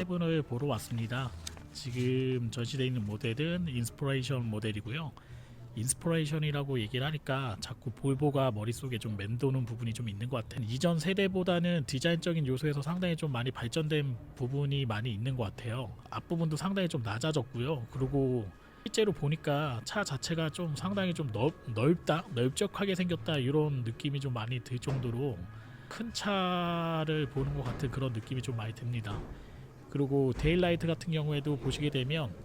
GT7을 보러 왔습니다. 지금 전시되어 있는 모델은 인스퍼레이션 모델이고요. 인스퍼레이션이라고 얘기를 하니까 자꾸 볼보가 머릿속에 좀 맴도는 부분이 좀 있는 것 같아요. 이전 세대보다는 디자인적인 요소에서 상당히 좀 많이 발전된 부분이 많이 있는 것 같아요. 앞부분도 상당히 좀 낮아졌고요. 그리고 실제로 보니까 차 자체가 좀 상당히 좀 넓다, 넓적하게 생겼다 이런 느낌이 좀 많이 들 정도로 큰 차를 보는 것 같은 그런 느낌이 좀 많이 듭니다. 그리고 데일라이트 같은 경우에도 보시게 되면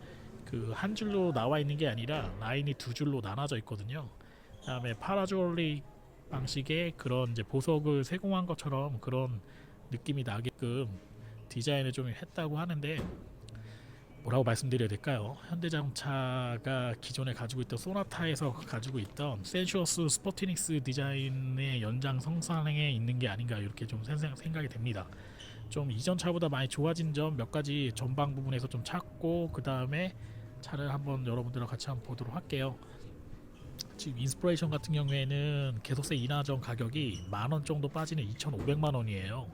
그 한 줄로 나와 있는 게 아니라 라인이 두 줄로 나눠져 있거든요. 그다음에 파라졸릭 방식의 그런 이제 보석을 세공한 것처럼 그런 느낌이 나게끔 디자인을 좀 했다고 하는데, 뭐라고 말씀드려야 될까요? 현대자동차가 기존에 가지고 있던 소나타에서 가지고 있던 센슈어스 스포티닉스 디자인의 연장선상에 있는 게 아닌가 이렇게 좀 생각이 됩니다. 좀 이전 차보다 많이 좋아진 점 몇 가지 전방 부분에서 좀 찾고, 그 다음에 차를 한번 여러분들과 같이 한번 보도록 할게요. 지금 인스퍼레이션 같은 경우에는 계속세 인하전 가격이 만원 정도 빠지는 2,500만 원이에요.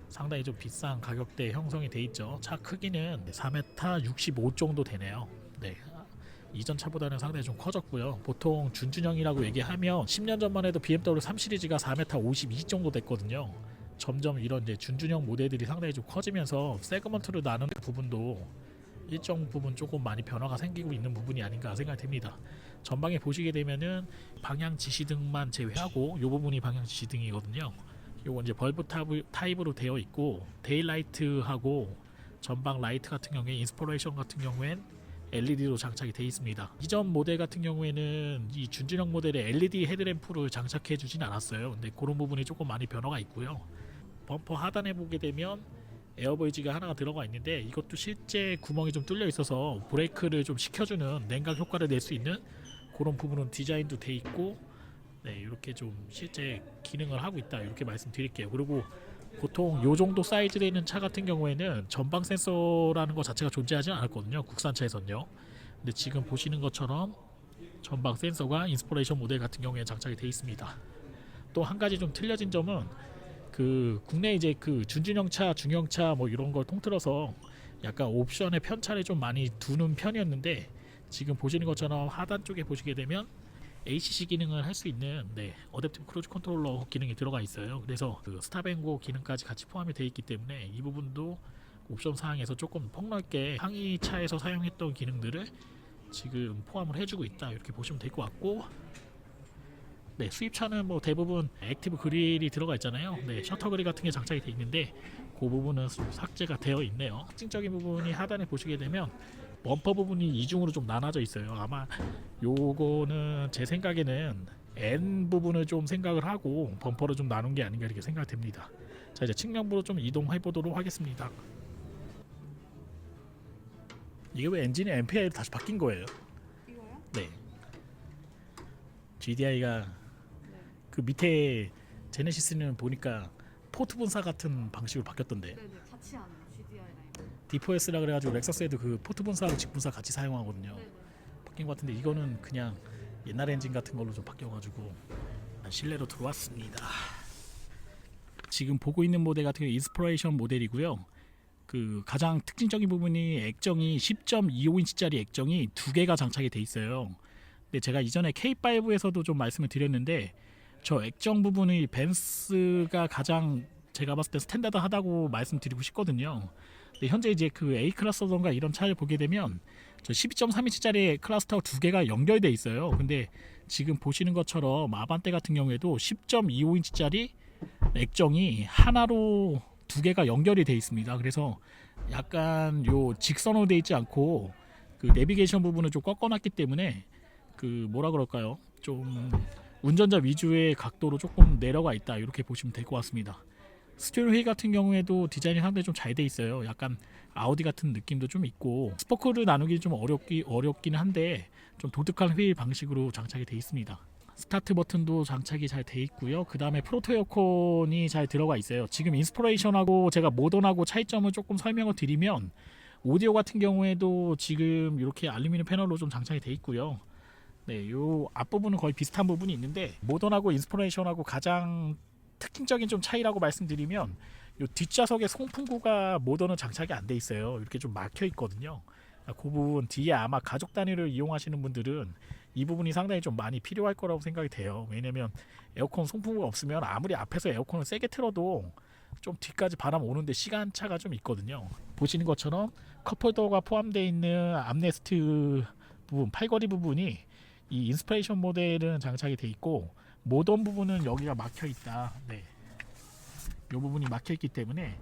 상당히 좀 비싼 가격대 형성이 돼 있죠. 차 크기는 4m 65 정도 되네요. 네, 이전 차보다는 상당히 좀 커졌고요. 보통 준준형이라고 얘기하면 10년 전만 해도 BMW 3 시리즈가 4m 52 정도 됐거든요. 점점 이런 이제 준준형 모델들이 상당히 좀 커지면서 세그먼트로 나누는 부분도 일정 부분 조금 많이 변화가 생기고 있는 부분이 아닌가 생각이 됩니다. 전방에 보시게 되면은 방향 지시등만 제외하고 이 부분이 방향 지시등이거든요. 요거 이제 벌브 타입으로 되어 있고, 데일라이트하고 전방 라이트 같은 경우에 인스퍼레이션 같은 경우엔 LED로 장착이 되어 있습니다. 이전 모델 같은 경우에는 이 준준형 모델에 LED 헤드램프를 장착해 주진 않았어요. 근데 그런 부분이 조금 많이 변화가 있고요. 범퍼 하단에 보게 되면 에어버이지가 하나가 들어가 있는데, 이것도 실제 구멍이 좀 뚫려 있어서 브레이크를 좀 식혀주는 냉각 효과를 낼 수 있는 그런 부분은 디자인도 돼 있고, 네, 이렇게 좀 실제 기능을 하고 있다 이렇게 말씀드릴게요. 그리고 보통 요 정도 사이즈에 있는 차 같은 경우에는 전방 센서라는 것 자체가 존재하지 않았거든요, 국산차에서는요. 근데 지금 보시는 것처럼 전방 센서가 인스퍼레이션 모델 같은 경우에 장착이 되어 있습니다. 또 한 가지 좀 틀려진 점은 그 국내 이제 그 준준형차, 중형차 뭐 이런 걸 통틀어서 약간 옵션의 편차를 좀 많이 두는 편이었는데, 지금 보시는 것처럼 하단 쪽에 보시게 되면 ACC 기능을 할 수 있는 어댑티브 크루즈 컨트롤러 기능이 들어가 있어요. 그래서 그 스탑앤고 기능까지 같이 포함이 되어 있기 때문에 이 부분도 옵션 사항에서 조금 폭넓게 상위 차에서 사용했던 기능들을 지금 포함을 해주고 있다 이렇게 보시면 될 것 같고, 네, 수입차는 뭐 대부분 액티브 그릴이 들어가 있잖아요. 네, 셔터 그릴 같은 게 장착이 되어 있는데 그 부분은 삭제가 되어 있네요. 특징적인 부분이 하단에 보시게 되면 범퍼 부분이 이중으로 좀 나눠져 있어요. 아마 요거는 제 생각에는 N 부분을 좀 생각을 하고 범퍼를 좀 나눈 게 아닌가 이렇게 생각이 됩니다. 자, 이제 측면부로 좀 이동해 보도록 하겠습니다. 이게 왜 엔진이 MPI로 다시 바뀐 거예요? 이거요? 네, GDI가 네. 그 밑에 제네시스는 보니까 포트 분사 같은 방식으로 바뀌었던데, 네네, 같이 하는 GDI 라인. D4S라 그래가지고 렉서스에도 그 포트 분사하고 직 분사 같이 사용하거든요. 네네. 바뀐 것 같은데 이거는 그냥 옛날 엔진 같은 걸로 좀 바뀌어가지고 실내로 들어왔습니다. 지금 보고 있는 모델 같은 경우 인스퍼레이션 모델이고요. 그 가장 특징적인 부분이 액정이 10.25인치짜리 액정이 두 개가 장착이 돼 있어요. 근데 제가 이전에 K5에서도 좀 말씀을 드렸는데, 저 액정 부분이 벤츠가 가장 제가 봤을 때 스탠다드하다고 말씀드리고 싶거든요. 근데 현재 이제 그 A 클래스던가 이런 차를 보게 되면 저 12.3인치짜리 클러스터 두 개가 연결돼 있어요. 근데 지금 보시는 것처럼 아반떼 같은 경우에도 10.25인치짜리 액정이 하나로 두 개가 연결이 돼 있습니다. 그래서 약간 요 직선으로 돼 있지 않고 그 내비게이션 부분을 좀 꺾어놨기 때문에 그 뭐라 그럴까요? 좀 운전자 위주의 각도로 조금 내려가 있다 이렇게 보시면 될 것 같습니다. 스티어링 휠 같은 경우에도 디자인이 상당히 좀 잘 돼 있어요. 약간 아우디 같은 느낌도 좀 있고, 스포크를 나누기 좀 어렵긴 한데 좀 독특한 휠 방식으로 장착이 돼 있습니다. 스타트 버튼도 장착이 잘 돼 있고요. 그 다음에 프로토 에어컨이 잘 들어가 있어요. 지금 인스퍼레이션하고 제가 모던하고 차이점을 조금 설명을 드리면, 오디오 같은 경우에도 지금 이렇게 알루미늄 패널로 좀 장착이 돼 있고요. 네, 요 앞부분은 거의 비슷한 부분이 있는데, 모던하고 인스퍼레이션하고 가장 특징적인 좀 차이라고 말씀드리면 요 뒷좌석에 송풍구가 모더는 장착이 안 돼 있어요. 이렇게 좀 막혀 있거든요. 그 부분 뒤에 아마 가족 단위를 이용하시는 분들은 이 부분이 상당히 좀 많이 필요할 거라고 생각이 돼요. 왜냐면 에어컨 송풍구가 없으면 아무리 앞에서 에어컨을 세게 틀어도 좀 뒤까지 바람 오는데 시간차가 좀 있거든요. 보시는 것처럼 컵홀더가 포함되어 있는 암레스트 부분, 팔걸이 부분이 이 인스피레이션 모델은 장착이 돼 있고 모던 부분은 여기가 막혀 있다. 네. 이 부분이 막혀 있기 때문에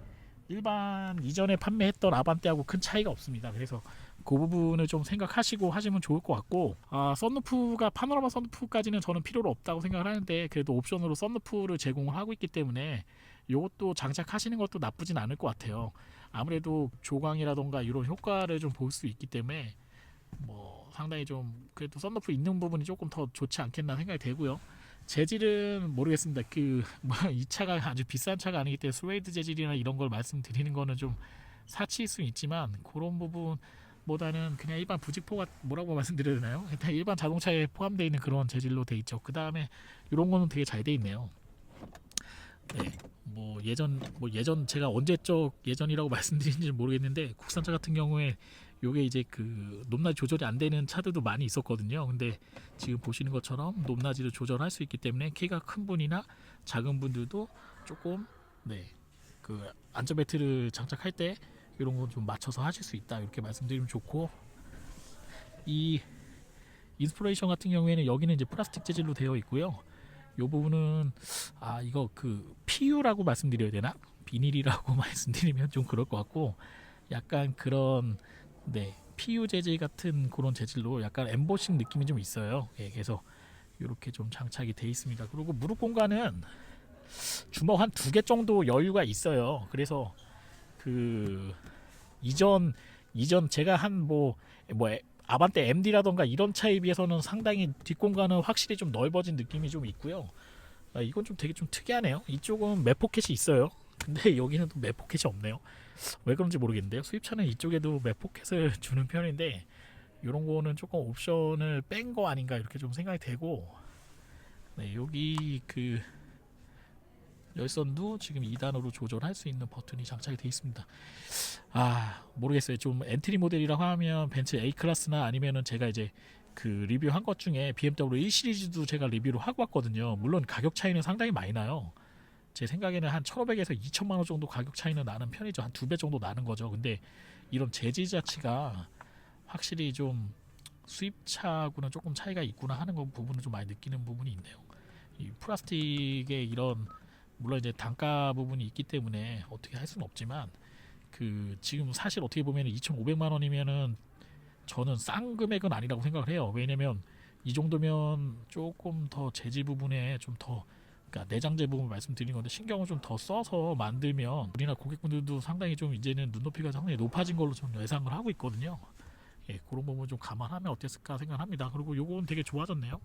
일반 이전에 판매했던 아반떼하고 큰 차이가 없습니다. 그래서 그 부분을 좀 생각하시고 하시면 좋을 것 같고, 썬루프가 파노라마 썬루프까지는 저는 필요로 없다고 생각을 하는데 그래도 옵션으로 썬루프를 제공을 하고 있기 때문에 이것도 장착하시는 것도 나쁘진 않을 것 같아요. 아무래도 조광이라던가 이런 효과를 좀 볼 수 있기 때문에 뭐 상당히 좀 그래도 썬루프 있는 부분이 조금 더 좋지 않겠나 생각이 되고요. 재질은 모르겠습니다. 이 차가 아주 비싼 차가 아니기 때문에 스웨이드 재질이나 이런 걸 말씀드리는 거는 좀 사치일 수 있지만 그런 부분보다는 그냥 일반 부직포가 뭐라고 말씀드려야 되나요? 일단 일반 자동차에 포함되어 있는 그런 재질로 돼 있죠. 그 다음에 이런 거는 되게 잘 돼 있네요. 네, 예전 제가 언제적 예전이라고 말씀드린지 모르겠는데 국산차 같은 경우에 요게 이제 그 높낮이 조절이 안 되는 차들도 많이 있었거든요. 근데 지금 보시는 것처럼 높낮이를 조절할 수 있기 때문에 키가 큰 분이나 작은 분들도 조금 그 안전벨트를 장착할 때 이런 거 좀 맞춰서 하실 수 있다 이렇게 말씀드리면 좋고, 이 인스피레이션 같은 경우에는 여기는 이제 플라스틱 재질로 되어 있고요. 이 부분은 이거 그 PU라고 말씀드려야 되나? 비닐이라고 말씀드리면 좀 그럴 것 같고 약간 그런 PU 재질 같은 그런 재질로 약간 엠보싱 느낌이 좀 있어요. 예, 그래서 이렇게 좀 장착이 돼 있습니다. 그리고 무릎 공간은 주먹 한 2개 정도 여유가 있어요. 그래서 그 이전 제가 한 아반떼 MD라던가 이런 차에 비해서는 상당히 뒷공간은 확실히 좀 넓어진 느낌이 좀 있고요. 이건 좀 되게 좀 특이하네요. 이쪽은 맵 포켓이 있어요. 근데 여기는 또 맵 포켓이 없네요. 왜 그런지 모르겠는데요. 수입차는 이쪽에도 맵 포켓을 주는 편인데 이런 거는 조금 옵션을 뺀 거 아닌가 이렇게 좀 생각이 되고, 여기 그 열선도 지금 2단으로 조절할 수 있는 버튼이 장착이 되어 있습니다. 모르겠어요. 좀 엔트리 모델이라고 하면 벤츠 A 클래스나 아니면은 제가 이제 그 리뷰한 것 중에 BMW 1 시리즈도 제가 리뷰를 하고 왔거든요. 물론 가격 차이는 상당히 많이 나요. 제 생각에는 한 1,500에서 2,000만 원 정도 가격 차이는 나는 편이죠. 한 2배 정도 나는 거죠. 근데 이런 재질 자체가 확실히 좀 수입차하고는 조금 차이가 있구나 하는 부분을 좀 많이 느끼는 부분이 있네요. 이 플라스틱의 이런 물론 이제 단가 부분이 있기 때문에 어떻게 할 수는 없지만 그 지금 사실 어떻게 보면 2,500만 원이면은 저는 싼 금액은 아니라고 생각을 해요. 왜냐면 이 정도면 조금 더 재질 부분에 좀 더 그러니까 내장재 부분 말씀드린 건데 신경을 좀 더 써서 만들면 우리나라 고객분들도 상당히 좀 이제는 눈높이가 상당히 높아진 걸로 좀 예상을 하고 있거든요. 예, 그런 부분 좀 감안하면 어땠을까 생각합니다. 그리고 요건 되게 좋아졌네요.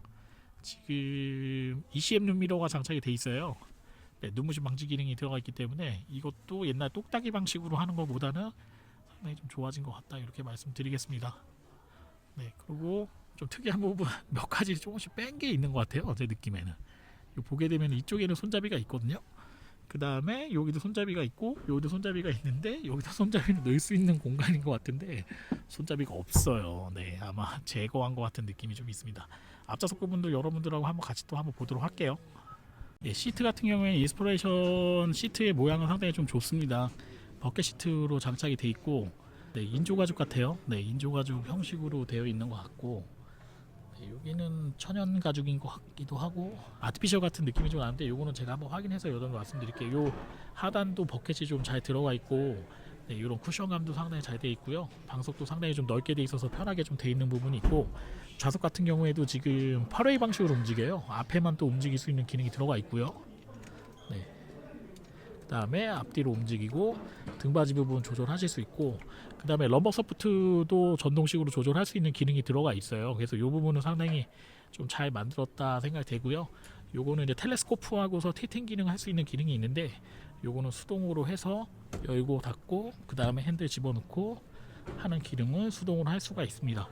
지금 ECM 룸미러가 장착이 돼 있어요. 눈부심 방지 기능이 들어가 있기 때문에 이것도 옛날 똑딱이 방식으로 하는 것보다는 상당히 좀 좋아진 것 같다 이렇게 말씀드리겠습니다. 그리고 좀 특이한 부분 몇 가지 조금씩 뺀 게 있는 것 같아요. 제 느낌에는 보게 되면 이쪽에는 손잡이가 있거든요. 그 다음에 여기도 손잡이가 있고 여기도 손잡이가 있는데 여기다 손잡이를 넣을 수 있는 공간인 것 같은데 손잡이가 없어요. 아마 제거한 것 같은 느낌이 좀 있습니다. 앞좌석 부분도 여러분들하고 한번 같이 또 한번 보도록 할게요. 시트 같은 경우에 인스피레이션 시트의 모양은 상당히 좀 좋습니다. 버켓 시트로 장착이 돼 있고 인조가죽 같아요. 인조가죽 형식으로 되어 있는 것 같고 여기는 천연 가죽인 것 같기도 하고 아티피셜 같은 느낌이 좀 나는데 요거는 제가 한번 확인해서 여러분 말씀드릴게요. 요 하단도 버켓이 좀 잘 들어가 있고 이런 쿠션감도 상당히 잘 되어 있고요. 방석도 상당히 좀 넓게 되어 있어서 편하게 좀 되어 있는 부분이 있고, 좌석 같은 경우에도 지금 8웨이 방식으로 움직여요. 앞에만 또 움직일 수 있는 기능이 들어가 있고요. 그 다음에 앞뒤로 움직이고 등받이 부분 조절하실 수 있고, 그 다음에 럼버 서포트도 전동식으로 조절할 수 있는 기능이 들어가 있어요. 그래서 이 부분은 상당히 좀 잘 만들었다 생각이 되고요. 요거는 이제 텔레스코프하고서 티팅 기능 할 수 있는 기능이 있는데 요거는 수동으로 해서 열고 닫고 그 다음에 핸들 집어넣고 하는 기능을 수동으로 할 수가 있습니다.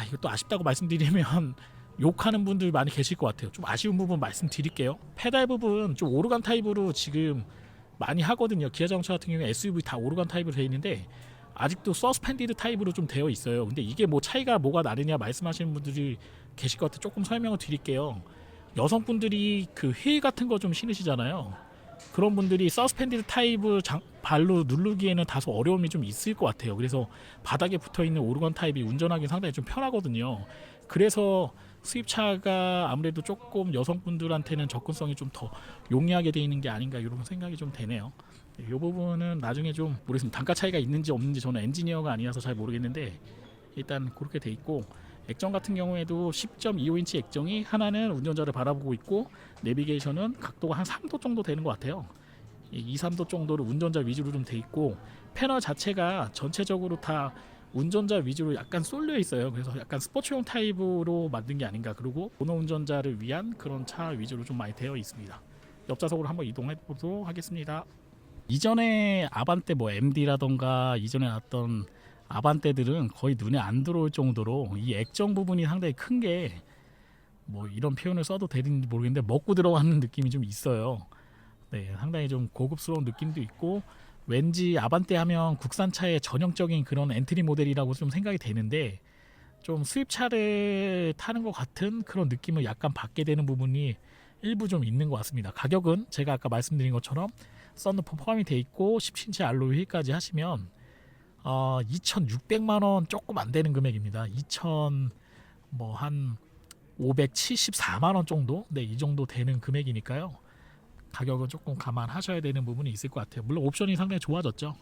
이것도 아쉽다고 말씀드리면 욕하는 분들 많이 계실 것 같아요. 좀 아쉬운 부분 말씀드릴게요. 페달 부분 좀 오르간 타입으로 지금 많이 하거든요. 기아 자동차 같은 경우에 SUV 다 오르간 타입으로 되어 있는데 아직도 서스펜디드 타입으로 좀 되어 있어요. 근데 이게 뭐 차이가 뭐가 나느냐 말씀하시는 분들이 계실 것 같아요. 조금 설명을 드릴게요. 여성분들이 그 휠 같은 거 좀 신으시잖아요. 그런 분들이 서스펜디드 타입을 발로 누르기에는 다소 어려움이 좀 있을 것 같아요. 그래서 바닥에 붙어 있는 오르건 타입이 운전하기 상당히 좀 편하거든요. 그래서 수입차가 아무래도 조금 여성분들한테는 접근성이 좀 더 용이하게 되어 있는 게 아닌가 이런 생각이 좀 되네요. 이 부분은 나중에 좀 모르겠습니다. 단가 차이가 있는지 없는지 저는 엔지니어가 아니라서 잘 모르겠는데 일단 그렇게 돼 있고 액정 같은 경우에도 10.25인치 액정이 하나는 운전자를 바라보고 있고 내비게이션은 각도가 한 3도 정도 되는 것 같아요. 2, 3도 정도로 운전자 위주로 좀 돼 있고 패널 자체가 전체적으로 다 운전자 위주로 약간 쏠려 있어요. 그래서 약간 스포츠용 타입으로 만든 게 아닌가. 그리고 오너 운전자를 위한 그런 차 위주로 좀 많이 되어 있습니다. 옆좌석으로 한번 이동해 보도록 하겠습니다. 이전에 아반떼 뭐 MD라던가 이전에 나왔던 아반떼들은 거의 눈에 안 들어올 정도로 이 액정 부분이 상당히 큰 게 뭐 이런 표현을 써도 되는지 모르겠는데 먹고 들어가는 느낌이 좀 있어요. 네, 상당히 좀 고급스러운 느낌도 있고 왠지 아반떼 하면 국산차의 전형적인 그런 엔트리 모델이라고 좀 생각이 되는데 좀 수입차를 타는 것 같은 그런 느낌을 약간 받게 되는 부분이 일부 좀 있는 것 같습니다. 가격은 제가 아까 말씀드린 것처럼 썬루프 포함이 돼 있고 10인치 알로이 휠까지 하시면 2,600만 원 조금 안 되는 금액입니다. 2,000 뭐 한 574만 원 정도, 네, 이 정도 되는 금액이니까요. 가격은 조금 감안하셔야 되는 부분이 있을 것 같아요. 물론 옵션이 상당히 좋아졌죠.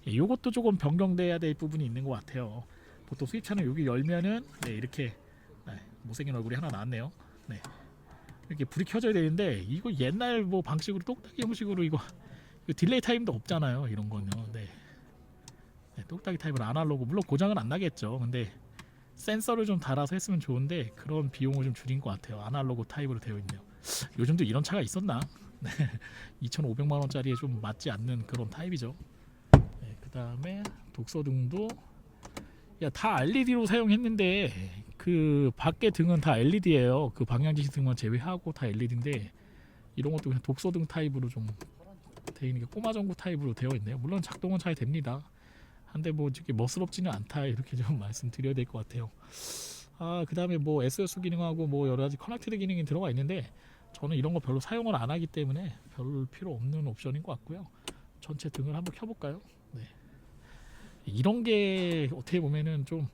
이것도 조금 변경돼야 될 부분이 있는 것 같아요. 보통 수입차는 여기 열면은 네, 이렇게 못생긴 얼굴이 하나 나왔네요. 네, 이렇게 불이 켜져야 되는데 이거 옛날 뭐 방식으로 똑딱이 형식으로 이거 딜레이 타임도 없잖아요. 이런 거는 네, 똑딱이 타입으로 아날로그 물론 고장은 안 나겠죠. 근데 센서를 좀 달아서 했으면 좋은데 그런 비용을 좀 줄인 것 같아요. 아날로그 타입으로 되어 있네요. 요즘도 이런 차가 있었나? 네, 2,500만 원짜리에 좀 맞지 않는 그런 타입이죠. 네, 그 다음에 독서등도 다 LED로 사용했는데 그 밖에 등은 다 LED예요. 그 방향지시 등만 제외하고 다 LED인데 이런 것도 그냥 독서등 타입으로 좀 되어 있는 게 꼬마 전구 타입으로 되어 있네요. 물론 작동은 잘 됩니다. 한데 뭐 이렇게 멋스럽지는 않다 이렇게 좀 말씀드려야 될 것 같아요. 그 다음에 뭐 SOS 기능하고 뭐 여러 가지 커넥티드 기능이 들어가 있는데 저는 이런 거 별로 사용을 안 하기 때문에 별 필요 없는 옵션인 것 같고요. 전체 등을 한번 켜볼까요? 네. 이런 게 어떻게 보면은 좀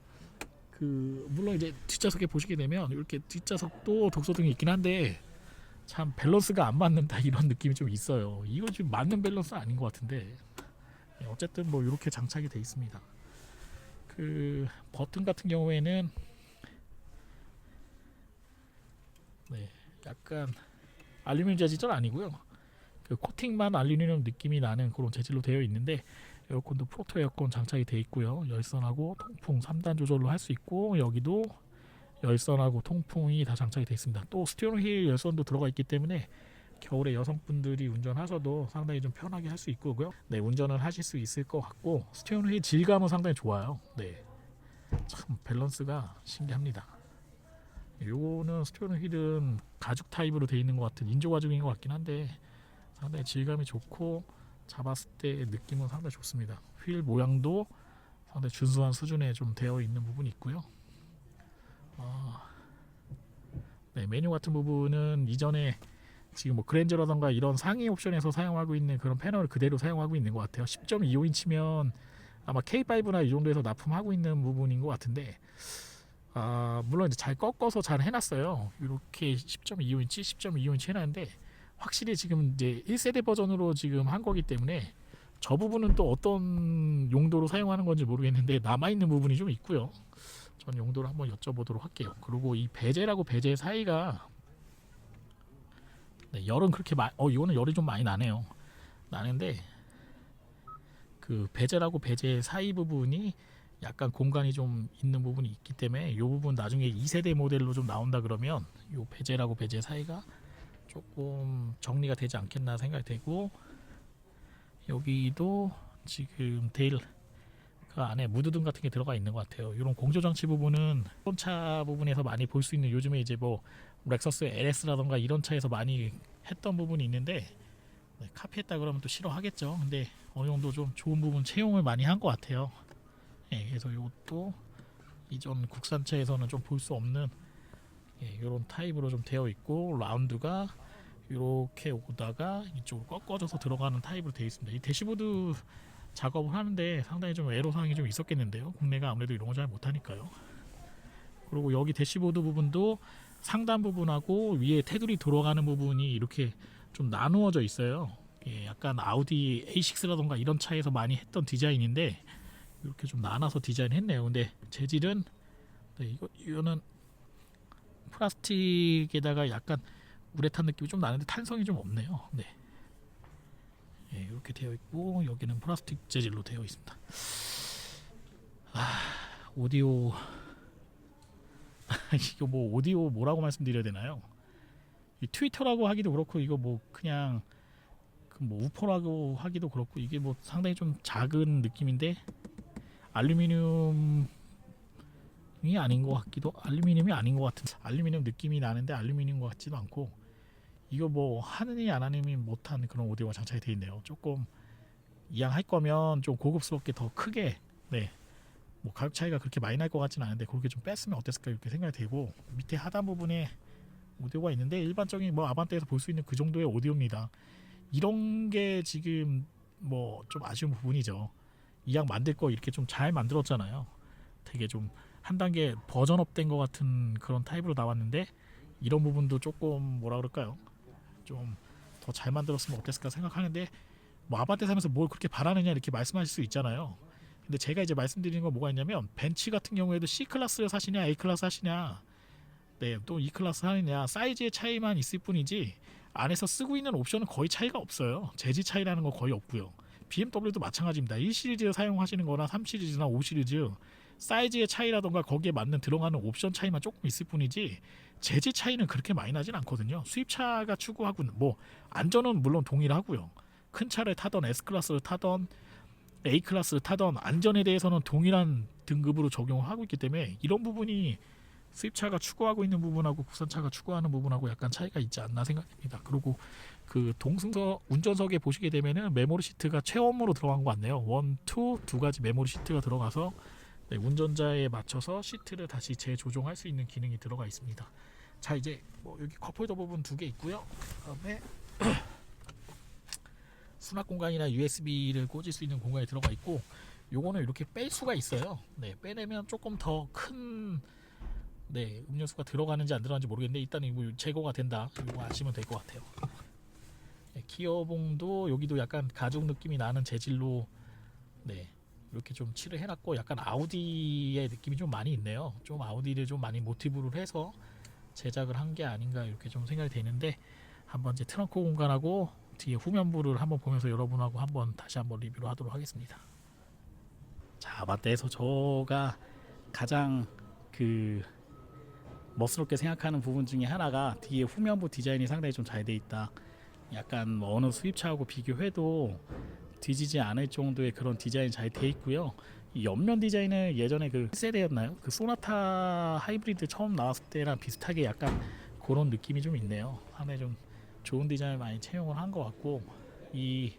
물론 이제 뒷좌석에 보시게 되면 이렇게 뒷좌석도 독서등이 있긴 한데 참 밸런스가 안 맞는다 이런 느낌이 좀 있어요. 이거 지금 맞는 밸런스 아닌 것 같은데 어쨌든 뭐 이렇게 장착이 돼 있습니다. 그 버튼 같은 경우에는 네, 약간 알루미늄 재질은 아니고요. 그 코팅만 알루미늄 느낌이 나는 그런 재질로 되어 있는데 에어컨도 프로토 에어컨 장착이 되어 있고요. 열선하고 통풍 3단 조절로 할 수 있고 여기도 열선하고 통풍이 다 장착이 되어 있습니다. 또 스티어링 휠 열선도 들어가 있기 때문에 겨울에 여성분들이 운전하셔도 상당히 좀 편하게 할 수 있고요. 네, 운전을 하실 수 있을 것 같고 스티어링 휠 질감은 상당히 좋아요. 네, 참 밸런스가 신기합니다. 요거는 스티어링 휠은 가죽 타입으로 되어 있는 것 같은 인조 가죽인 것 같긴 한데 상당히 질감이 좋고 잡았을 때 느낌은 상당히 좋습니다. 휠 모양도 상당히 준수한 수준에 좀 되어 있는 부분이 있고요. 네, 메뉴 같은 부분은 이전에 지금 뭐 그랜저라던가 이런 상위 옵션에서 사용하고 있는 그런 패널을 그대로 사용하고 있는 것 같아요. 10.25인치면 아마 K5나 이 정도에서 납품하고 있는 부분인 것 같은데 물론 이제 잘 꺾어서 잘 해놨어요. 이렇게 10.25인치, 10.25인치 해놨는데 확실히 지금 이제 1세대 버전으로 지금 한 거기 때문에 저 부분은 또 어떤 용도로 사용하는 건지 모르겠는데 남아있는 부분이 좀 있고요. 전 용도를 한번 여쭤보도록 할게요. 그리고 이 베젤하고 베젤 사이가 네, 열은 그렇게 이거는 열이 좀 많이 나네요. 나는데 그 베젤하고 베젤 사이 부분이 약간 공간이 좀 있는 부분이 있기 때문에 이 부분 나중에 2세대 모델로 좀 나온다 그러면 이 베젤하고 베젤 사이가 조금 정리가 되지 않겠나 생각이 되고 여기도 지금 데일 그 안에 무드등 같은 게 들어가 있는 것 같아요. 이런 공조장치 부분은 이런 차 부분에서 많이 볼 수 있는, 요즘에 이제 뭐 렉서스 LS라던가 이런 차에서 많이 했던 부분이 있는데, 네, 카피했다 그러면 또 싫어하겠죠. 근데 어느 정도 좀 좋은 부분 채용을 많이 한 것 같아요. 예, 그래서 이것도 이전 국산차에서는 좀 볼 수 없는 이런 타입으로 좀 되어 있고, 라운드가 이렇게 오다가 이쪽으로 꺾어져서 들어가는 타입으로 되어 있습니다. 이 대시보드 작업을 하는데 상당히 좀 애로사항이 좀 있었겠는데요. 국내가 아무래도 이런 거 잘 못하니까요. 그리고 여기 대시보드 부분도 상단 부분하고 위에 테두리 들어가는 부분이 이렇게 좀 나누어져 있어요. 약간 아우디 A6라던가 이런 차에서 많이 했던 디자인인데 이렇게 좀 나눠서 디자인했네요. 근데 재질은 이거는 플라스틱에다가 약간 우레탄 느낌이 좀 나는데 탄성이 좀 없네요. 네. 이렇게 되어 있고 여기는 플라스틱 재질로 되어 있습니다. 오디오 이거 뭐 오디오 뭐라고 말씀드려야 되나요? 이 트위터라고 하기도 그렇고, 이거 뭐 그냥 뭐 우퍼라고 하기도 그렇고, 이게 뭐 상당히 좀 작은 느낌인데 알루미늄이 아닌 것 같기도, 알루미늄이 아닌 것 같은, 알루미늄 느낌이 나는데 알루미늄 것 같지도 않고, 이거 뭐 하느니 안 하느니 못한 그런 오디오가 장착이 되어 있네요. 조금 이왕 할 거면 좀 고급스럽게 더 크게, 네, 뭐 가격 차이가 그렇게 많이 날 것 같지는 않은데 그렇게 좀 뺐으면 어땠을까 이렇게 생각이 되고, 밑에 하단 부분에 오디오가 있는데 일반적인 뭐 아반떼에서 볼 수 있는 그 정도의 오디오입니다. 이런 게 지금 뭐 좀 아쉬운 부분이죠. 이왕 만들 거 이렇게 좀 잘 만들었잖아요. 되게 좀 한 단계 버전업 된 것 같은 그런 타입으로 나왔는데, 이런 부분도 조금 뭐라 그럴까요? 좀 더 잘 만들었으면 어땠을까 생각하는데, 뭐 아반떼 사면서 뭘 그렇게 바라느냐 이렇게 말씀하실 수 있잖아요. 근데 제가 이제 말씀드리는 건 뭐가 있냐면, 벤츠 같은 경우에도 C클래스를 사시냐 A클래스 사시냐, 네, 또 E클래스 하느냐, 사이즈의 차이만 있을 뿐이지 안에서 쓰고 있는 옵션은 거의 차이가 없어요. 재질 차이라는 거 거의 없고요. BMW도 마찬가지입니다. 1시리즈 사용하시는 거나 3시리즈나 5시리즈 사이즈의 차이라던가 거기에 맞는 들어가는 옵션 차이만 조금 있을 뿐이지 재질 차이는 그렇게 많이 나진 않거든요. 수입차가 추구하고 뭐 안전은 물론 동일하고요. 큰 차를 타던 S클래스를 타던 A클래스를 타던 안전에 대해서는 동일한 등급으로 적용을 하고 있기 때문에, 이런 부분이 수입차가 추구하고 있는 부분하고 국산차가 추구하는 부분하고 약간 차이가 있지 않나 생각됩니다. 그리고 그 동승석 운전석에 보시게 되면은 메모리 시트가 최엄으로 들어간 것 같네요. 1, 2 두 가지 메모리 시트가 들어가서, 네, 운전자에 맞춰서 시트를 다시 재조정할 수 있는 기능이 들어가 있습니다. 자, 이제 뭐 여기 컵홀더 부분 두 개 있고요. 그다음에 수납 공간이나 USB를 꽂을 수 있는 공간이 들어가 있고, 요거는 이렇게 뺄 수가 있어요. 네, 빼내면 조금 더 큰, 네, 음료수가 들어가는지 안 들어가는지 모르겠는데 일단 이거 제거가 된다, 이거 아시면 될 것 같아요. 네, 기어봉도 여기도 약간 가죽 느낌이 나는 재질로, 네, 이렇게 좀 칠을 해놨고, 약간 아우디의 느낌이 좀 많이 있네요. 좀 아우디를 좀 많이 모티브를 해서 제작을 한 게 아닌가 이렇게 좀 생각이 되는데, 한번 이제 트렁크 공간하고 뒤에 후면부를 한번 보면서 여러분하고 다시 한번 리뷰를 하도록 하겠습니다. 자, 아반떼에서 저가 가장 그 멋스럽게 생각하는 부분 중에 하나가 뒤에 후면부 디자인이 상당히 좀 잘 돼 있다. 약간 뭐 어느 수입차하고 비교해도 뒤지지 않을 정도의 그런 디자인이 잘 돼 있고요. 이 옆면 디자인은 예전에 그 1세대였나요? 그 소나타 하이브리드 처음 나왔을 때랑 비슷하게 약간 그런 느낌이 좀 있네요. 상당히 좀 좋은 디자인을 많이 채용을 한 것 같고, 이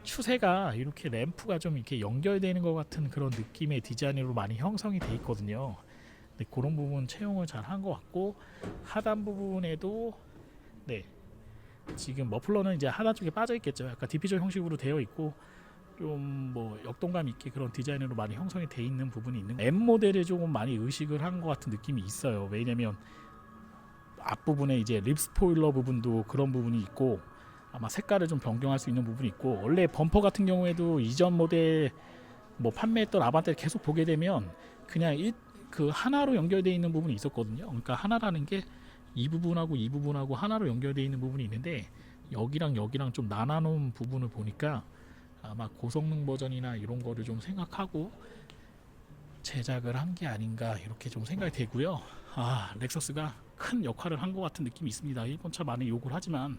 추세가 이렇게 램프가 좀 이렇게 연결되는 것 같은 그런 느낌의 디자인으로 많이 형성이 돼 있거든요. 네, 그런 부분 채용을 잘 한 것 같고, 하단 부분에도, 네, 지금 머플러는 이제 하단 쪽에 빠져 있겠죠. 약간 디퓨저 형식으로 되어 있고, 좀 뭐 역동감 있게 그런 디자인으로 많이 형성이 돼 있는 부분이 있는, M 모델을 조금 많이 의식을 한 것 같은 느낌이 있어요. 왜냐면 앞부분에 이제 립 스포일러 부분도 그런 부분이 있고, 아마 색깔을 좀 변경할 수 있는 부분이 있고, 원래 범퍼 같은 경우에도 이전 모델 뭐 판매했던 아반떼를 계속 보게 되면 그냥 그 하나로 연결되어 있는 부분이 있었거든요. 그러니까 하나라는 게 이 부분하고 이 부분하고 하나로 연결되어 있는 부분이 있는데, 여기랑 여기랑 좀 나눠놓은 부분을 보니까 아마 고성능 버전이나 이런 거를 좀 생각하고 제작을 한 게 아닌가 이렇게 좀 생각이 되고요. 렉서스가 큰 역할을 한 것 같은 느낌이 있습니다. 일본차 많이 욕을 하지만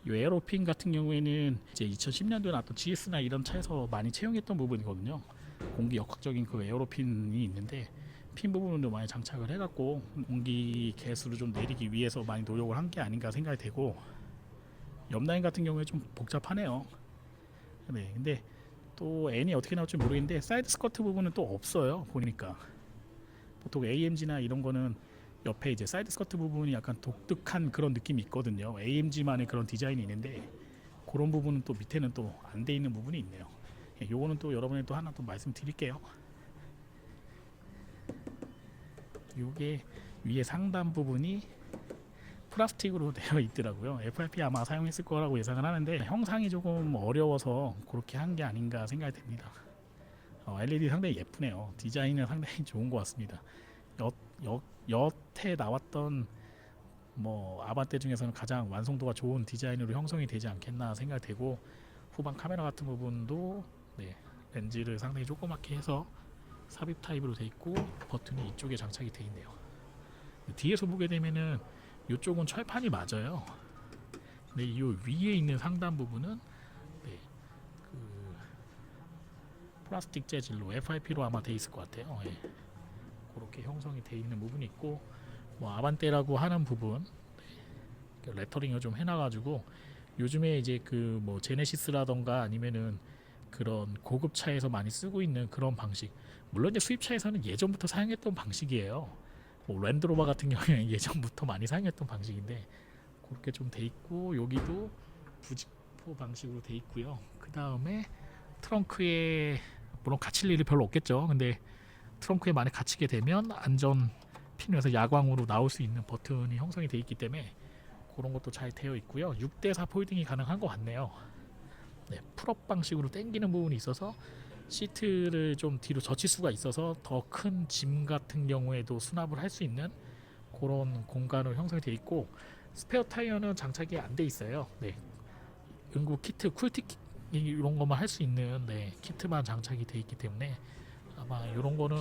이 에어로핀 같은 경우에는 이제 2010년도에 나왔던 GS나 이런 차에서 많이 채용했던 부분이거든요. 공기 역학적인 그 에어로핀이 있는데 핀 부분도 많이 장착을 해갖고 공기 개수를 좀 내리기 위해서 많이 노력을 한 게 아닌가 생각이 되고, 옆 라인 같은 경우에 좀 복잡하네요. 네, 근데 또 N이 어떻게 나올지 모르겠는데 사이드 스커트 부분은 또 없어요. 보니까 보통 AMG나 이런 거는 옆에 이제 사이드 스커트 부분이 약간 독특한 그런 느낌이 있거든요. AMG만의 그런 디자인이 있는데 그런 부분은 또 밑에는 또 안 돼 있는 부분이 있네요. 예, 요거는 또 여러분에 또 하나 또 말씀드릴게요. 요게 위에 상단 부분이 플라스틱으로 되어 있더라고요. FRP 아마 사용했을 거라고 예상을 하는데 형상이 조금 어려워서 그렇게 한 게 아닌가 생각이 됩니다. LED 상당히 예쁘네요. 디자인은 상당히 좋은 것 같습니다. 여태 나왔던 뭐 아반떼 중에서는 가장 완성도가 좋은 디자인으로 형성이 되지 않겠나 생각이 되고, 후방 카메라 같은 부분도 네, 렌즈를 상당히 조그맣게 해서 삽입 타입으로 되어 있고 버튼이 이쪽에 장착이 되어 있네요. 뒤에서 보게 되면은 이쪽은 철판이 맞아요. 근데 이 위에 있는 상단 부분은 네, 그 플라스틱 재질로 FIP로 아마 돼 있을 것 같아요. 예. 그렇게 형성이 돼 있는 부분이 있고, 뭐 아반떼라고 하는 부분 네, 레터링을 좀 해놔가지고 요즘에 이제 그 뭐 제네시스라던가 아니면은 그런 고급 차에서 많이 쓰고 있는 그런 방식, 물론 이제 수입차에서는 예전부터 사용했던 방식이에요. 뭐 랜드로버 같은 경우에 예전부터 많이 사용했던 방식인데 그렇게 좀 돼 있고, 여기도 부직포 방식으로 돼 있고요. 그 다음에 트렁크에 물론 갇힐 일이 별로 없겠죠. 근데 트렁크에 많이 갇히게 되면 안전 핀에서 야광으로 나올 수 있는 버튼이 형성이 돼 있기 때문에 그런 것도 잘 되어 있고요. 6대4 폴딩이 가능한 것 같네요. 네, 풀업 방식으로 당기는 부분이 있어서 시트를 좀 뒤로 젖힐 수가 있어서 더 큰 짐 같은 경우에도 수납을 할 수 있는 그런 공간으로 형성이 되어 있고, 스페어 타이어는 장착이 안 돼 있어요. 네, 응급 키트, 쿨틱 이런 것만 할 수 있는 네, 키트만 장착이 되어 있기 때문에 아마 이런 거는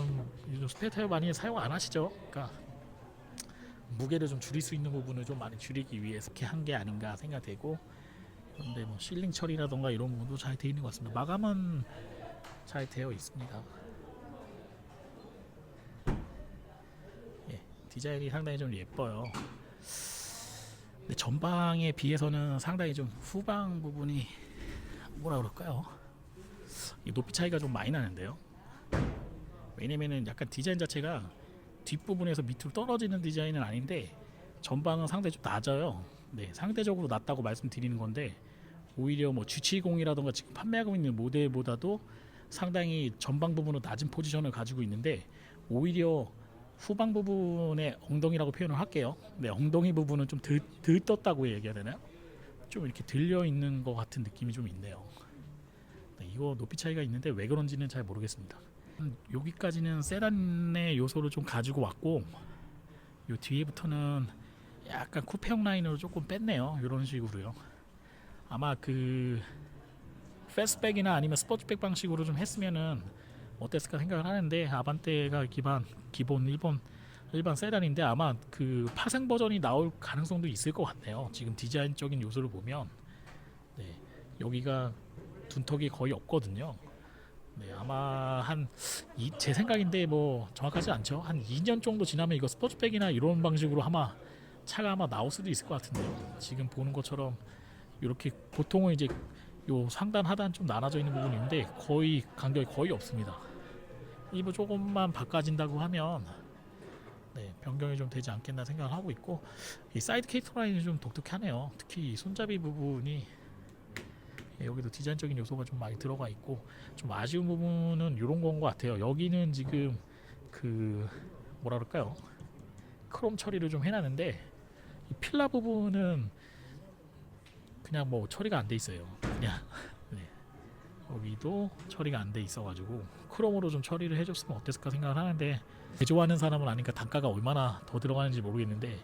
요즘 스페어 타이어 많이 사용 안 하시죠. 그러니까 무게를 좀 줄일 수 있는 부분을 좀 많이 줄이기 위해서 이렇게 한 게 아닌가 생각되고, 그런데 뭐 실링 처리라던가 이런 부분도 잘 되어 있는 것 같습니다. 마감은 잘 되어 있습니다. 예, 디자인이 상당히 좀 예뻐요. 근데 전방에 비해서는 상당히 좀 후방 부분이 뭐라 그럴까요? 이 높이 차이가 좀 많이 나는데요. 왜냐면은 약간 디자인 자체가 뒷부분에서 밑으로 떨어지는 디자인은 아닌데 전방은 상당히 좀 낮아요. 네, 상대적으로 낮다고 말씀드리는 건데, 오히려 뭐 G70이라던가 지금 판매하고 있는 모델보다도 상당히 전방 부분은 낮은 포지션을 가지고 있는데, 오히려 후방 부분의 엉덩이라고 표현을 할게요. 네, 엉덩이 부분은 좀 들떴다고 얘기해야 되나요? 좀 이렇게 들려 있는 것 같은 느낌이 좀 있네요. 네, 이거 높이 차이가 있는데 왜 그런지는 잘 모르겠습니다. 여기까지는 세단의 요소를 좀 가지고 왔고, 요 뒤에부터는 약간 쿠페형 라인으로 조금 뺐네요. 이런 식으로요. 아마 그 패스트백이나 아니면 스포츠백 방식으로 좀 했으면은 어땠을까 생각을 하는데, 아반떼가 기본 일반 세단인데 아마 그 파생 버전이 나올 가능성도 있을 것 같네요. 지금 디자인적인 요소를 보면 네, 여기가 둔턱이 거의 없거든요. 네, 아마 제 생각인데 뭐 정확하지 않죠. 한 2년 정도 지나면 이거 스포츠백이나 이런 방식으로 아마 차가 아마 나올 수도 있을 것 같은데요. 지금 보는 것처럼 이렇게 보통은 이제 요 상단 하단 좀 나눠져 있는 부분이 있는데 거의 간격이 거의 없습니다. 이거 조금만 바꿔진다고 하면 네, 변경이 좀 되지 않겠나 생각을 하고 있고, 이 사이드 케이터 라인이 좀 독특하네요. 특히 이 손잡이 부분이 여기도 디자인적인 요소가 좀 많이 들어가 있고, 좀 아쉬운 부분은 이런 건 것 같아요. 여기는 지금 그 뭐라 그럴까요? 크롬 처리를 좀 해놨는데 이 필라 부분은 그냥 뭐 처리가 안 돼 있어요. 그냥 네. 여기도 처리가 안 돼 있어가지고 크롬으로 좀 처리를 해줬으면 어땠을까 생각을 하는데, 제조하는 사람은 아니까 단가가 얼마나 더 들어가는지 모르겠는데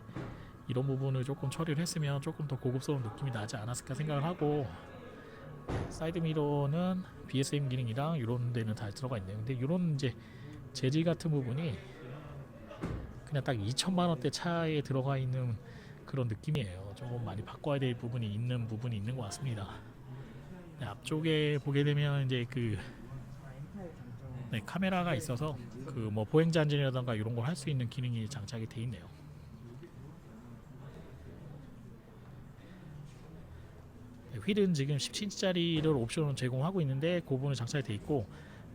이런 부분을 조금 처리를 했으면 조금 더 고급스러운 느낌이 나지 않았을까 생각을 하고, 사이드 미러는 BSM 기능이랑 이런 데는 잘 들어가 있네요. 근데 이런 이제 재질 같은 부분이 그냥 딱 2천만 원대 차에 들어가 있는 그런 느낌이에요. 조금 많이 바꿔야 될 부분이 있는 것 같습니다. 네, 앞쪽에 보게 되면 이제 그 네, 카메라가 있어서 그 뭐 보행자 안전이라던가 이런 걸 할 수 있는 기능이 장착이 돼 있네요. 네, 휠은 지금 17인치짜리를 옵션으로 제공하고 있는데 그 부분은 장착이 돼 있고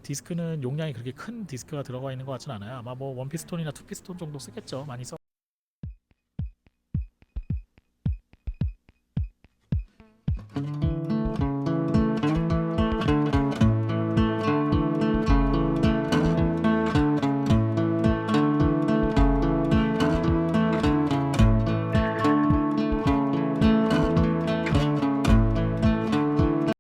디스크는 용량이 그렇게 큰 디스크가 들어가 있는 것 같진 않아요. 아마 뭐 원피스톤이나 투피스톤 정도 쓰겠죠. 많이 써.